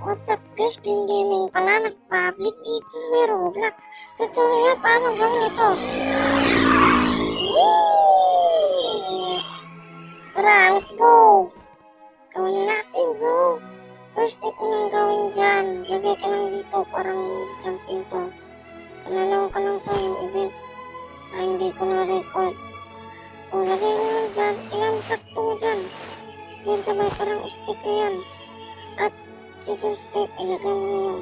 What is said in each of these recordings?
What's up guys, Green Gaming pala, nag-public dito may Roblox. Tutorial paano gawin ito. Whee! Tara, let's go! Gawin natin bro. First step mo nang gawin dyan, lagay ka lang dito, parang jumping to. Panalaw ka lang to yung event. Hindi ko na-record. O, lagay mo lang dyan, ilang sakto mo dyan. Dyan sa may parang stick na yan. At second step, ilagay mo yung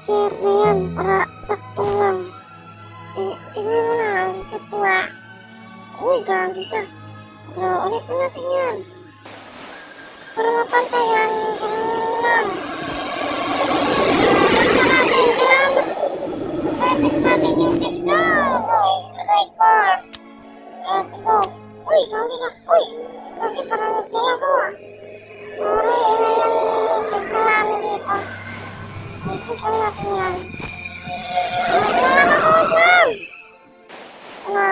chair na yan para sakto lang. Tignan mo na, sakto ah. Uy, gagi siya. Pero ulit na natin yan. Para mapantayan, ganyan mo lang. Basta natin, kailangan mas perfect natin yung texture. Record. Let's go. Uy, gagi na. Uy, gagi parang nagpilagawa. Sorry, na yung circle namin dito. I-check lang natin yan. Ako dyan!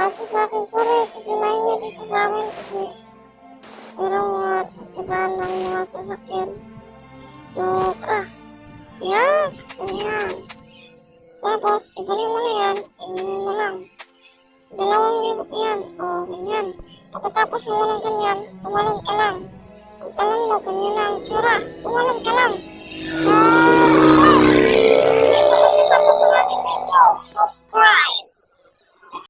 I-check natin, sorry, kasi mahinga dito sa amin kasi merong mga tagpitaan ng mga sasakyan. So, tara. Yan, sakto na yan. Tapos, ibalik mo na yan, tingnan mo lang. 2,000 yan, o ganyan. Pagkatapos mo ng ganyan, tumalon ka lang. Ang talon mo, ganyan lang, tsura. Tumalon ka lang. So, ito kasi tapos ang ating video. So,